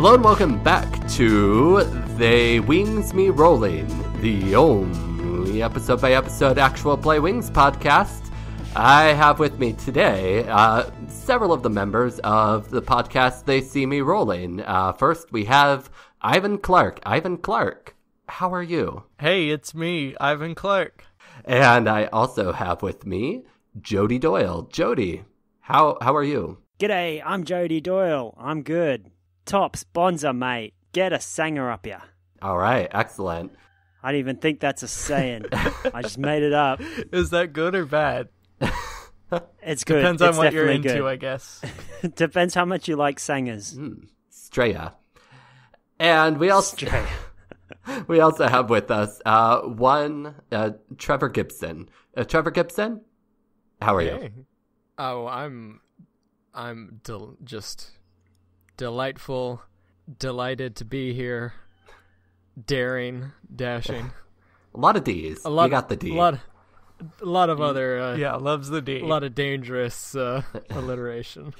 Hello and welcome back to They Wings Me Rolling, the only episode-by-episode actual play Wings podcast. I have with me today several of the members of the podcast They See Me Rolling. First, we have Ivan Clark. Ivan Clark, how are you? Hey, it's me, Ivan Clark. And I also have with me Jody Doyle. Jody, how are you? G'day, I'm Jody Doyle. I'm good. Tops, bonza, mate. Get a sanger up ya. All right, excellent. I don't even think that's a saying. I just made it up. Is that good or bad? It's good. Depends on what you're into, I guess. Depends how much you like singers. Straya. And we also have with us Trevor Gibson. Trevor Gibson, how are you? Oh, I'm just delightful, delighted to be here, daring, dashing. A lot of D's. You got the D. A lot of other... loves the D. A lot of dangerous alliteration.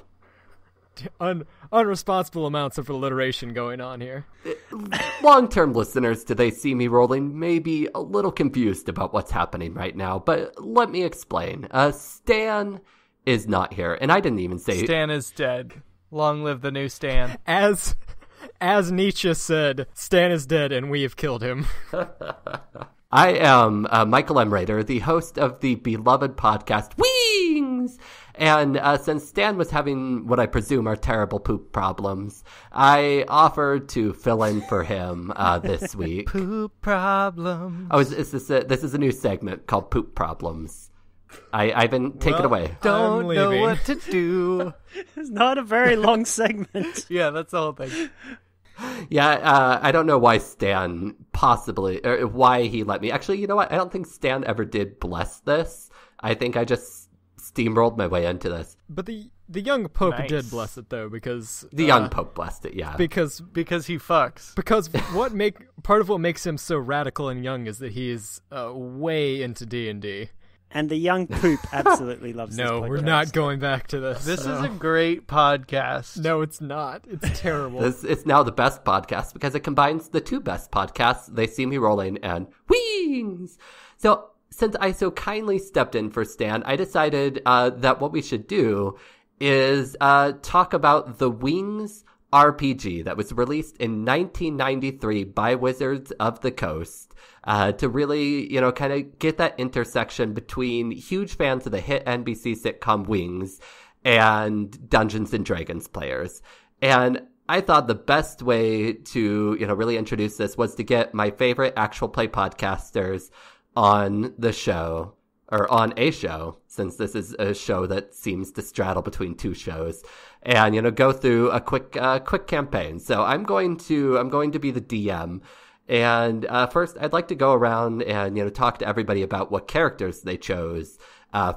Unresponsible amounts of alliteration going on here. Long-term listeners to They See Me Rolling may be a little confused about what's happening right now, but let me explain. Stan is not here, and I didn't even say... Stan is dead. Long live the new Stan. As Nietzsche said, Stan is dead and we have killed him. I am Michael M. Rader, the host of the beloved podcast Wheeeeeengs! And since Stan was having what I presume are terrible poop problems, I offered to fill in for him this week. Poop problems. Oh, this is a new segment called Poop Problems. Ivan, take it away. Don't know what to do. It's not a very long segment. Yeah, that's the whole thing. Yeah, I don't know why Stan or why he let me. Actually, you know what? I don't think Stan ever did bless this. I think I just steamrolled my way into this. But the young Pope Nice. did bless it, though, because... The young Pope blessed it, yeah. Because he fucks. Because part of what makes him so radical and young is that he is way into D&D. And the young poop absolutely loves this podcast. No, we're not going back to this. This is a great podcast. No, it's not. It's terrible. It's now the best podcast because it combines the two best podcasts, They See Me Rolling and Wheeeeeengs. So, since I so kindly stepped in for Stan, I decided that what we should do is talk about the Wings RPG that was released in 1993 by Wizards of the Coast. To really, kind of get that intersection between huge fans of the hit NBC sitcom Wings and Dungeons and Dragons players. And I thought the best way to, really introduce this was to get my favorite actual play podcasters on the show, or on a show, since this is a show that seems to straddle between two shows, and, go through a quick campaign. So I'm going to be the DM. And first, I'd like to go around and, talk to everybody about what characters they chose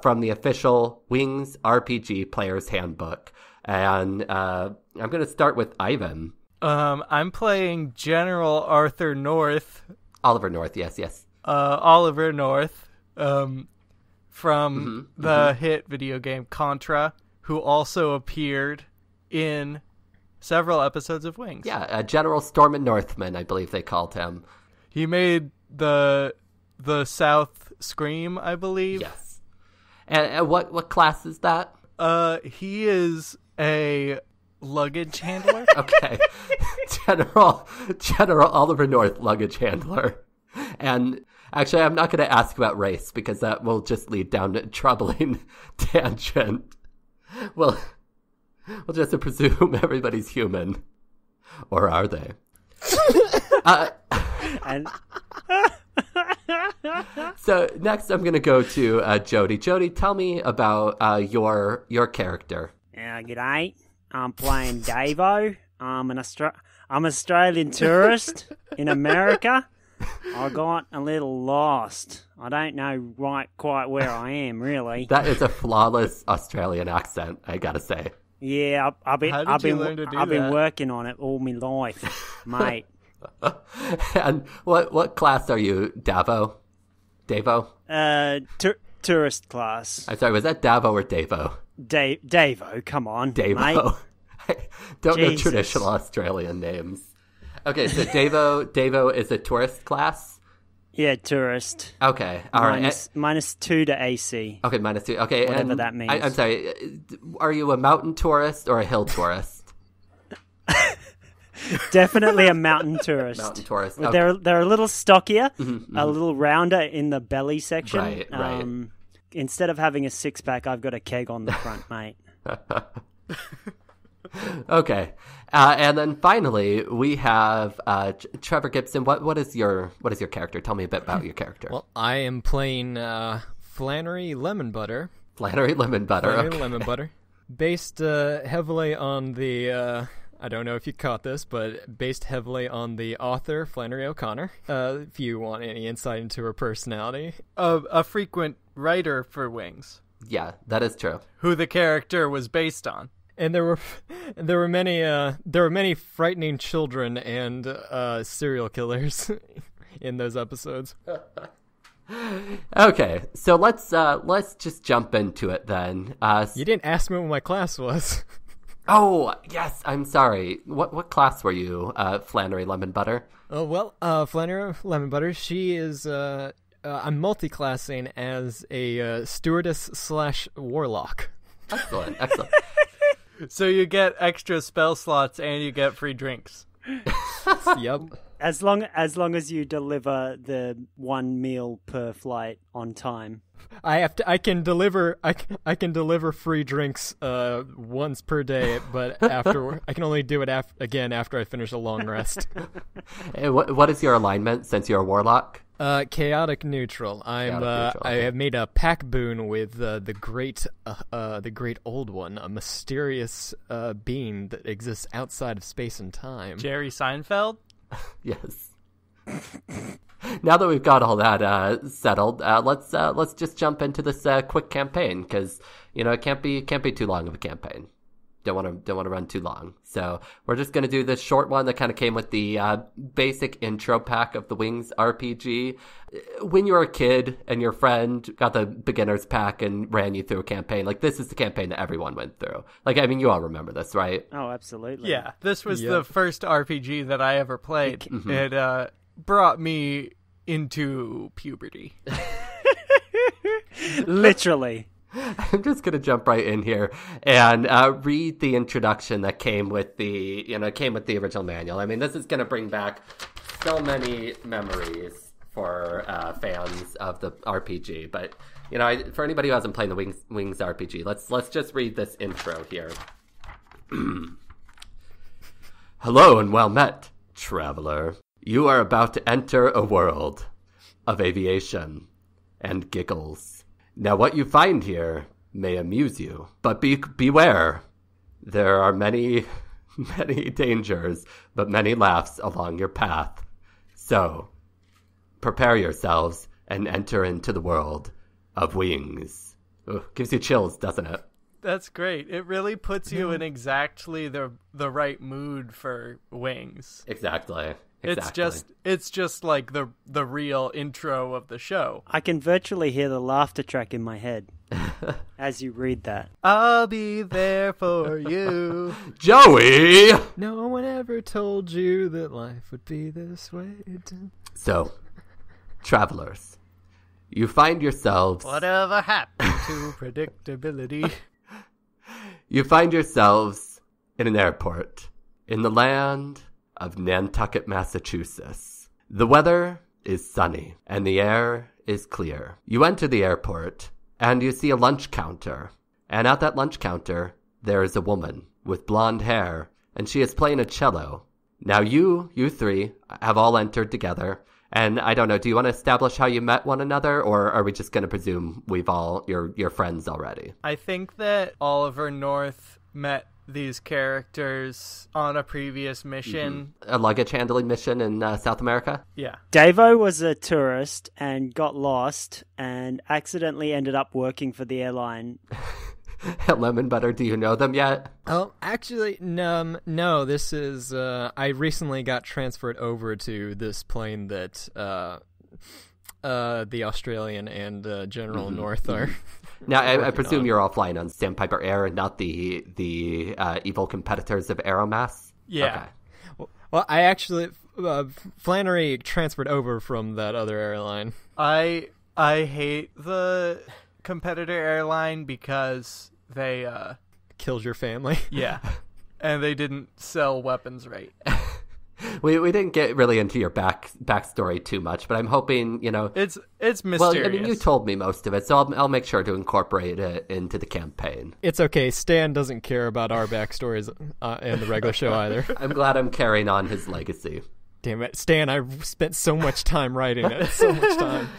from the official Wings RPG Player's Handbook. And I'm going to start with Ivan. I'm playing General Arthur North. Oliver North, yes. Oliver North, from the hit video game Contra, who also appeared in several episodes of Wings. Yeah, General Stormin Northman, I believe they called him. He made the South Scream, I believe. Yes. And what class is that? He is a luggage handler. Okay. General Oliver North, luggage handler. And actually, I'm not going to ask about race because that will just lead down a troubling tangent. Well, we'll just presume everybody's human. Or are they? So next I'm going to go to Jody. Jody, tell me about your character. G'day. I'm playing Davo. I'm an Australian tourist in America. I got a little lost. I don't know quite where I am, really. That is a flawless Australian accent, I gotta say. Yeah, I've been working on it all my life, mate. And what class are you, Davo? Tourist class. I'm sorry, was that Davo or Davo? Davo, come on, Davo. mate. Don't know Jesus. traditional Australian names. Okay, so Davo is a tourist class? Yeah, tourist. Okay, all right. -2 to AC. Okay, -2. Okay, Whatever and that means. I'm sorry, are you a mountain tourist or a hill tourist? Definitely a mountain tourist. Mountain tourist. Well, Okay. they're a little stockier, a little rounder in the belly section. Right. Instead of having a six-pack, I've got a keg on the front, mate. Okay, and then finally we have Trevor Gibson. What is your character? Tell me a bit about your character. Well, I am playing Flannery Lemon Butter. Flannery Lemon Butter. Flannery Lemon Butter. Based heavily on the... I don't know if you caught this, but based heavily on the author, Flannery O'Connor. If you want any insight into her personality. A frequent writer for Wings, Yeah, that is true. who the character was based on. And there were many frightening children and serial killers in those episodes. Okay, so let's just jump into it then. You didn't ask me what my class was. Oh, yes, I'm sorry. What class were you, Flannery Lemon Butter? Oh, well, Flannery Lemon Butter, she is, I'm multi-classing as a stewardess / warlock. Excellent, excellent. So you get extra spell slots and you get free drinks. Yep. As long as you deliver the one meal per flight on time. I can deliver free drinks once per day, but after I can only do it again after I finish a long rest. Hey, what is your alignment since you're a warlock? Chaotic neutral. I have made a pack boon with the great old one, a mysterious being that exists outside of space and time. Jerry Seinfeld? Yes. Now that we've got all that settled, let's just jump into this quick campaign because it can't be too long of a campaign. Don't want to run too long. So we're just going to do this short one that kind of came with the basic intro pack of the Wings RPG. When you were a kid and your friend got the beginner's pack and ran you through a campaign, like this is the campaign that everyone went through. Like, I mean, you all remember this, right? Oh, absolutely. Yeah, this was the first RPG that I ever played. It brought me into puberty. Literally. I'm just going to jump right in here and read the introduction that came with the original manual. I mean, this is going to bring back so many memories for fans of the RPG. But, for anybody who hasn't played the Wings RPG, let's just read this intro here. Hello and well met, traveler. You are about to enter a world of aviation and giggles. Now, what you find here may amuse you, but beware. There are many, many dangers, but many laughs along your path. So, prepare yourselves and enter into the world of Wings. Ugh, gives you chills, doesn't it? That's great. It really puts you in exactly the right mood for Wings. Exactly. It's just like the real intro of the show. I can virtually hear the laughter track in my head as you read that. I'll be there for you. Joey! No one ever told you that life would be this way. So, travelers, you find yourselves... Whatever happened to predictability? You find yourselves in an airport in the land of Nantucket, Massachusetts. The weather is sunny and the air is clear. You enter the airport and you see a lunch counter. And at that lunch counter, there is a woman with blonde hair and she is playing a cello. Now you three have all entered together. And I don't know, do you want to establish how you met one another, or are we just going to presume you're friends already? I think that Oliver North met these characters on a previous mission. A luggage handling mission in South America? Yeah. Davo was a tourist and got lost and accidentally ended up working for the airline. Lemon Butter, do you know them yet? Oh, actually, no. This is I recently got transferred over to this plane that the Australian and General North are Now, I presume you're all flying on Sandpiper Air and not the evil competitors of Aeromass? Yeah. Okay. Well, I actually... Flannery transferred over from that other airline. I hate the competitor airline because they... killed your family? Yeah. And they didn't sell weapons right. We didn't get really into your backstory too much, but I'm hoping, It's mysterious. Well, I mean, you told me most of it, so I'll make sure to incorporate it into the campaign. It's okay. Stan doesn't care about our backstories in the regular show either. I'm glad I'm carrying on his legacy. Damn it, Stan, I've spent so much time writing it. So much time.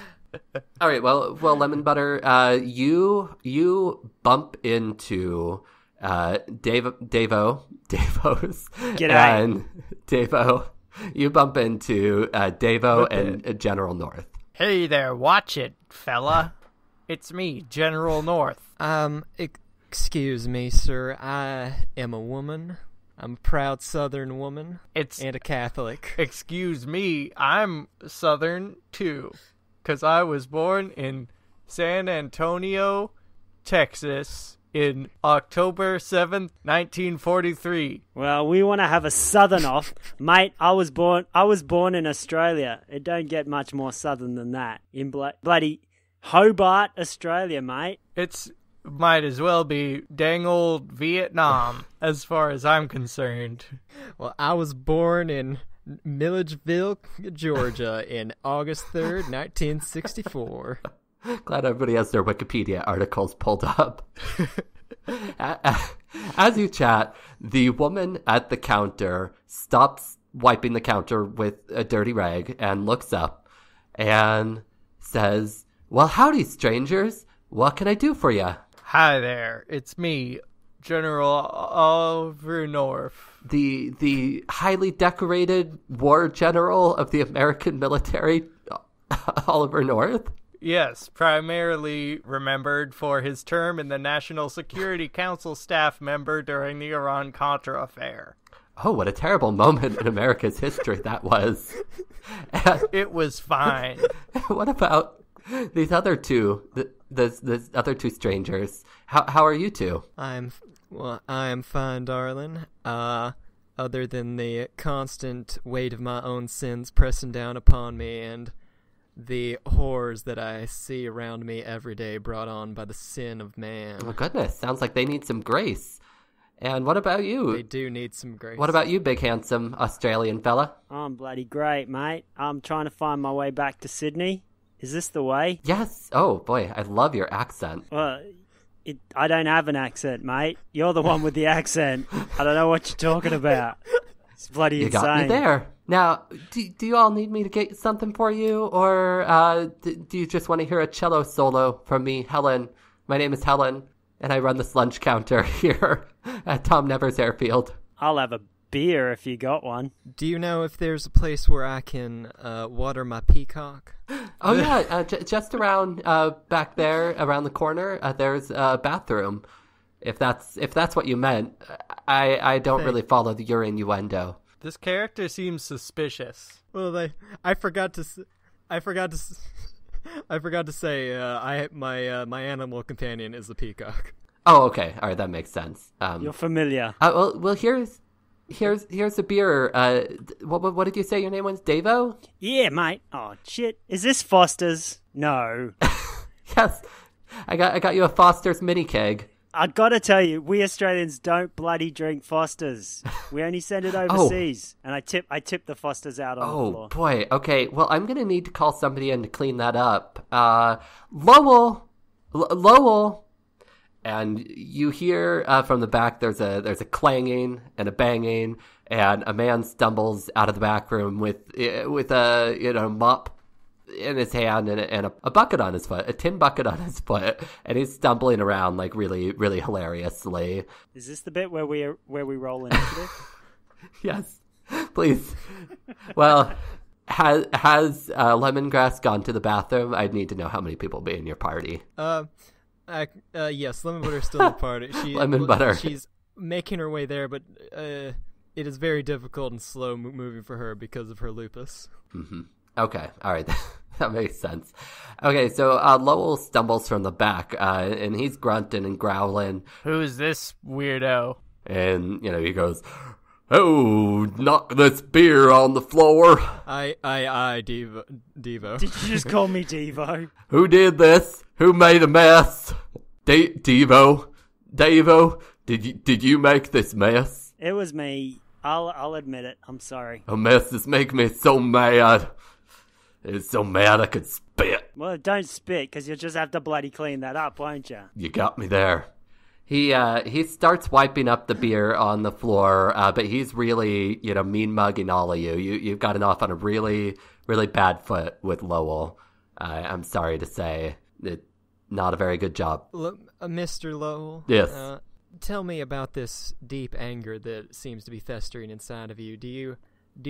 All right, well, Lemon Butter, you bump into... Davo's. G'day. And Davo, you bump into Davo and General North. Hey there, watch it, fella. It's me, General North. Excuse me, sir. I am a woman. I'm a proud Southern woman. And a Catholic. Excuse me, I'm Southern too. 'Cause I was born in San Antonio, Texas. In October 7th, 1943. Well, we want to have a southern off. Mate, I was born in Australia. It don't get much more southern than that. In bloody Hobart, Australia, mate. It's might as well be dang old Vietnam, as far as I'm concerned. Well, I was born in Milledgeville, Georgia, in August 3rd, 1964. Glad everybody has their Wikipedia articles pulled up. As you chat, the woman at the counter stops wiping the counter with a dirty rag and looks up and says, "Well, howdy, strangers. What can I do for you?" Hi there. It's me, General Oliver North. The highly decorated war general of the American military, Oliver North? Yes, primarily remembered for his term in the National Security Council staff member during the Iran-Contra affair. Oh, what a terrible moment in America's history that was. It was fine. What about these other two, the other two strangers? How are you two? I am fine, darling. Other than the constant weight of my own sins pressing down upon me and the horrors that I see around me every day brought on by the sin of man. Oh, goodness. Sounds like they need some grace. And what about you? They do need some grace. What about you, big, handsome Australian fella? I'm bloody great, mate. I'm trying to find my way back to Sydney. Is this the way? Yes. Oh, boy, I love your accent. Well, I don't have an accent, mate. You're the one with the accent. I don't know what you're talking about. It's bloody insane. You got me there. Now, do you all need me to get something for you, or do you just want to hear a cello solo from me, Helen? My name is Helen, and I run this lunch counter here at Tom Nevers Airfield. I'll have a beer if you got one. Do you know if there's a place where I can water my peacock? Oh, yeah, just around back there, around the corner, there's a bathroom. If that's what you meant, I don't really follow your innuendo. This character seems suspicious. Well, I forgot to say my animal companion is the peacock. Oh, okay. All right, that makes sense. You're familiar. Well, here's a beer. What did you say your name was? Davo? Yeah, mate. Oh shit! Is this Foster's? No. Yes, I got you a Foster's mini keg. I gotta tell you, we Australians don't bloody drink Foster's. We only send it overseas, and I tip the Foster's out on the floor. Oh boy. Okay. Well, I'm gonna need to call somebody in to clean that up. Lowell, and you hear from the back. There's a clanging and a banging, and a man stumbles out of the back room with a mop in his hand and a bucket on his foot, a tin bucket on his foot, and he's stumbling around like really, really hilariously. Is this the bit where we roll initiative? Yes, please. Well, has Lemongrass gone to the bathroom? I'd need to know how many people be in your party. Yes, Lemon Butter's still in the party. Lemon Butter. She's making her way there, but it is very difficult and slow moving for her because of her lupus. Mm-hmm. Okay, all right. That makes sense. Okay, so Lowell stumbles from the back, and he's grunting and growling. Who's this weirdo? And, he goes, "Oh, knock this beer on the floor." Devo. Did you just call me Devo? Who did this? Who made a mess? Devo, did you make this mess? It was me. I'll admit it. I'm sorry. A mess is making me so mad. It's so mad I could spit. Well, don't spit, because you'll just have to bloody clean that up, won't you? You got me there. He starts wiping up the beer on the floor, but he's really, mean mugging all of you. You've gotten off on a really, really bad foot with Lowell. I'm sorry to say. Not a very good job. Mr. Lowell? Yes. Tell me about this deep anger that seems to be festering inside of you. Do you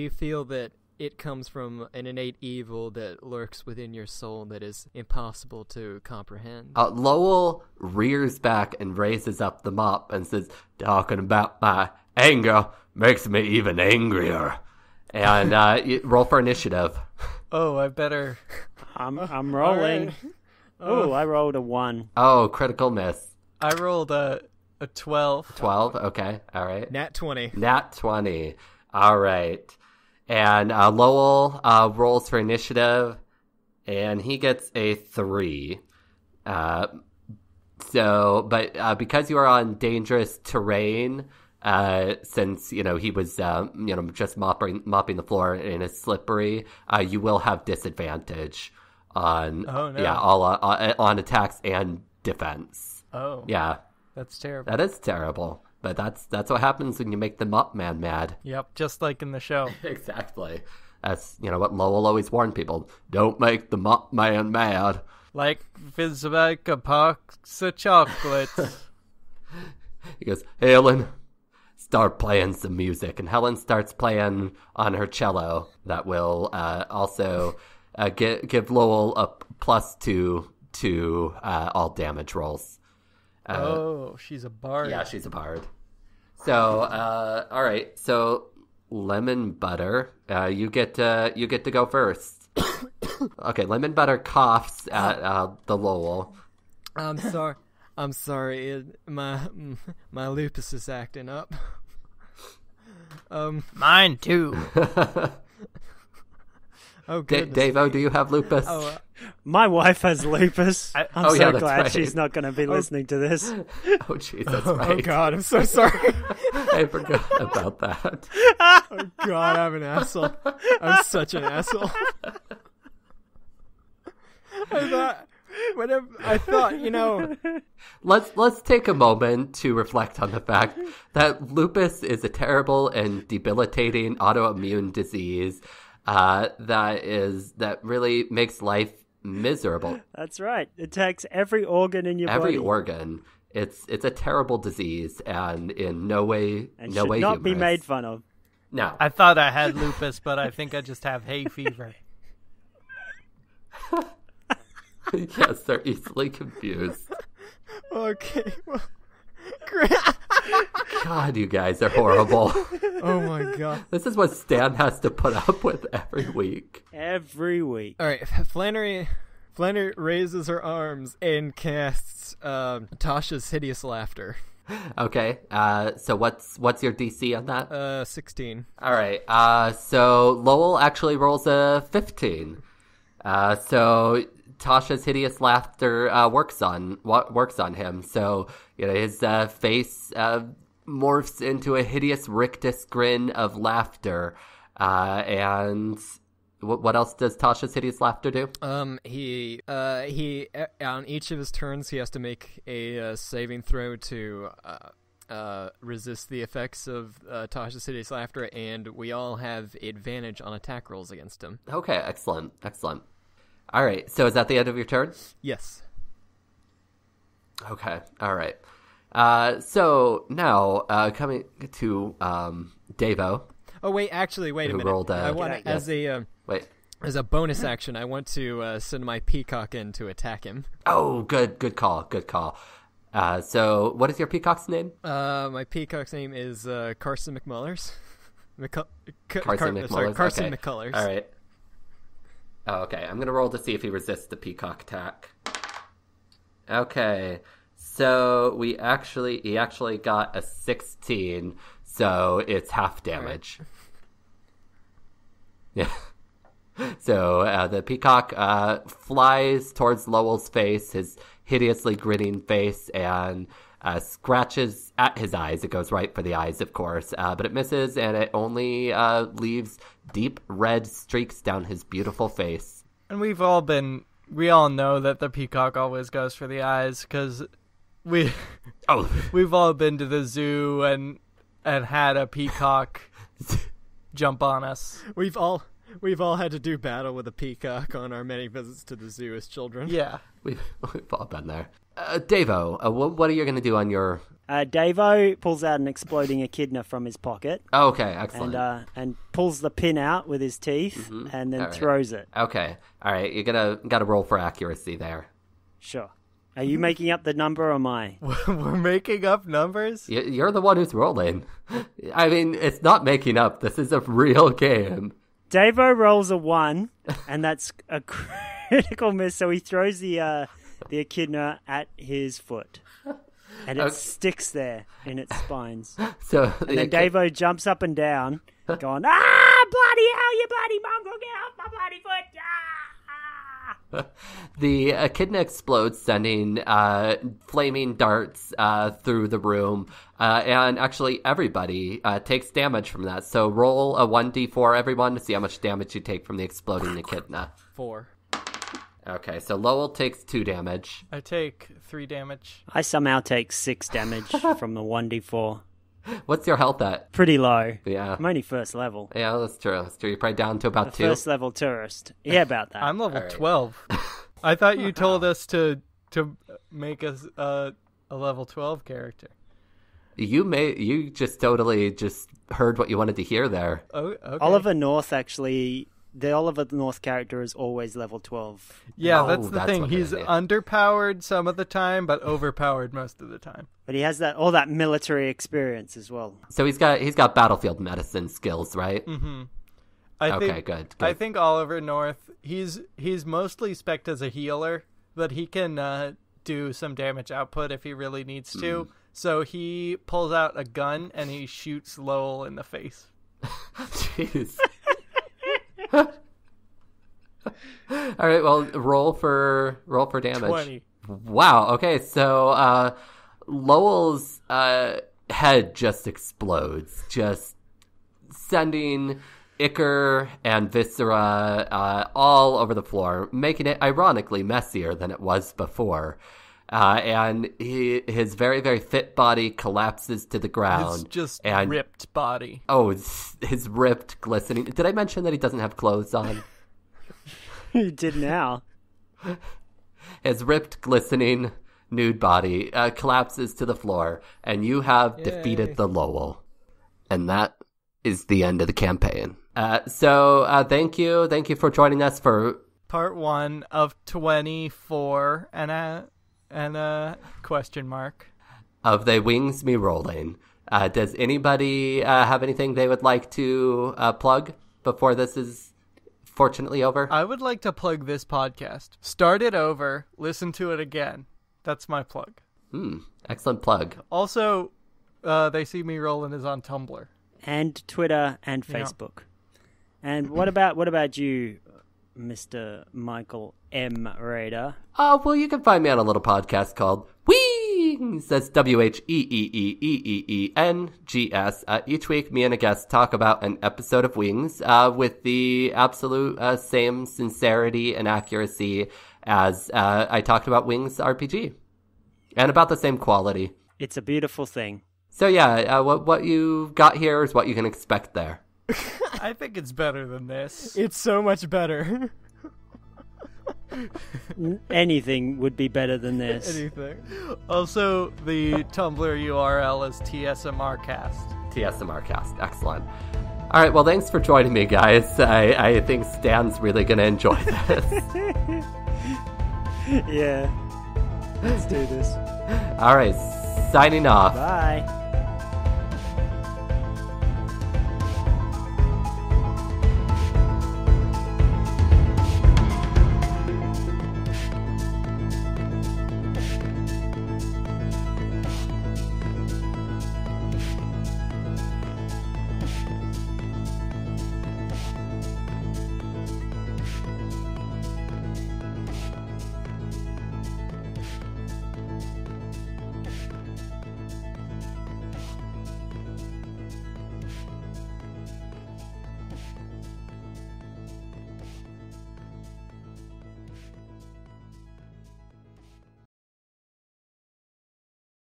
feel that it comes from an innate evil that lurks within your soul that is impossible to comprehend? Lowell rears back and raises up the mop and says, "Talking about my anger makes me even angrier." And roll for initiative. Oh, I better. I'm rolling. Right. Oh, I rolled a 1. Oh, critical miss. I rolled a 12. 12, okay, all right. Nat 20. Nat 20, all right. And Lowell rolls for initiative, and he gets a 3. But because you are on dangerous terrain, since he was just mopping the floor and it's slippery, you will have disadvantage on on attacks and defense. Oh, yeah, that's terrible. That is terrible. But that's what happens when you make the mop man mad. Yep, just like in the show. Exactly. That's what Lowell always warned people: don't make the mop man mad. Like Fizz-a-Bike a box of chocolates. He goes, "Helen, start playing some music." And Helen starts playing on her cello. That will also give Lowell a +2 to all damage rolls. She's a bard. Yeah, she's a bard. So, all right. So, Lemon Butter, you get to go first. Okay, Lemon Butter coughs at the Lowell. I'm sorry. My lupus is acting up. Mine too. Oh, goodness. Davo, do you have lupus? My wife has lupus. I'm so glad right. She's not going to be listening to this. Oh, jeez, that's right. Oh, God, I'm so sorry. I forgot about that. Oh, God, I'm an asshole. I'm such an asshole. I thought, Let's take a moment to reflect on the fact that lupus is a terrible and debilitating autoimmune disease that really makes life miserable. That's right. It attacks every organ in your body. Every organ. It's a terrible disease, and in no way should not be made fun of. No. I thought I had lupus, but I think I just have hay fever. Yes, they're easily confused. Okay, well, God, you guys are horrible. Oh my God. This is what Stan has to put up with every week. Every week. All right, Flannery raises her arms and casts Tasha's Hideous Laughter. Okay, so what's your DC on that? 16. All right, so Lowell actually rolls a 15. So Tasha's Hideous Laughter works on him. So his face morphs into a hideous rictus grin of laughter. And what else does Tasha's Hideous Laughter do? He on each of his turns he has to make a saving throw to resist the effects of Tasha's Hideous Laughter, and we all have advantage on attack rolls against him. Okay, excellent. All right, so is that the end of your turn? Yes. Okay, all right. So now coming to Davo. Oh wait, actually, wait a minute. Rolled, I want as a bonus action, I want to send my peacock in to attack him. Oh, good call. So what is your peacock's name? My peacock's name is Carson McMullers. Carson McMullers. Carson okay. McCullers. All right. Oh, okay. I'm going to roll to see if he resists the peacock attack. Okay. So he actually got a 16, so it's half damage. Right. Yeah. So the peacock flies towards Lowell's face, his hideously grinning face, and scratches at his eyes. It goes right for the eyes, of course, but it misses, and it only leaves deep red streaks down his beautiful face. And we all know that the peacock always goes for the eyes, because we've all been to the zoo and had a peacock jump on us. We've all had to do battle with a peacock on our many visits to the zoo as children. Yeah. We've all been there. Davo, what are you going to do on your... Davo pulls out an exploding echidna from his pocket. Oh, okay, excellent. And pulls the pin out with his teeth, and then throws it. Okay, all right. You're got to roll for accuracy there. Sure. Are you making up the number or am I? We're making up numbers? You're the one who's rolling. I mean, it's not making up. This is a real game. Davo rolls a 1, and that's a critical miss, so he throws the echidna at his foot. And it sticks there in its spines. And then Davo jumps up and down, going, bloody hell, you bloody mongrel, get off my bloody foot! The echidna explodes, sending flaming darts through the room, and actually everybody takes damage from that. So roll a 1d4, everyone, to see how much damage you take from the exploding echidna. 4. Okay, so Lowell takes 2 damage. I take 3 damage. I somehow take 6 damage from the 1d4. What's your health at? Pretty low. Yeah. I'm only first level. Yeah, that's true. You're probably down to about 2. First level tourist. Yeah, about that. I'm level 12. I thought you told us to make us a level 12 character. You just totally just heard what you wanted to hear there. Oh, okay. Oliver North actually... The Oliver North character is always level 12. Yeah, that's the thing. He's underpowered some of the time, but overpowered most of the time. But he has all that military experience as well. So he's got battlefield medicine skills, right? Mm-hmm. Good. I think Oliver North, he's mostly spec'd as a healer, but he can do some damage output if he really needs to. So he pulls out a gun and he shoots Lowell in the face. Jeez. All right, well, roll for damage. 20. Wow. Okay, so Lowell's head just explodes, just sending ichor and viscera all over the floor, making it ironically messier than it was before. And his very, very fit body collapses to the ground. His ripped body. Oh, his ripped, glistening. Did I mention that he doesn't have clothes on? You did now. His ripped, glistening, nude body collapses to the floor, and you have defeated the Lowell. And that is the end of the campaign. So thank you for joining us for part 1 of 24 and a question mark of They Wings Me Rolling. Does anybody have anything they would like to plug before this is fortunately over? I would like to plug this podcast. Start it over, listen to it again. That's my plug. Excellent plug. Also, They See Me Rolling is on Tumblr and Twitter and Facebook. Yeah. And what about you, Mr. Michael M. Rader? Well, you can find me on a little podcast called Wheeeeeengs. That's Wheeeeengs. Each week, me and a guest talk about an episode of Wings with the absolute same sincerity and accuracy as I talked about Wings RPG. And about the same quality. It's a beautiful thing. So yeah, what you got here is what you can expect there. I think it's better than this. It's so much better. Anything would be better than this. Anything. Also, the Tumblr URL is TSMRcast. TSMRcast. Excellent. All right, well, thanks for joining me, guys. I think Stan's really going to enjoy this. Yeah. Let's do this. All right, signing off. Bye.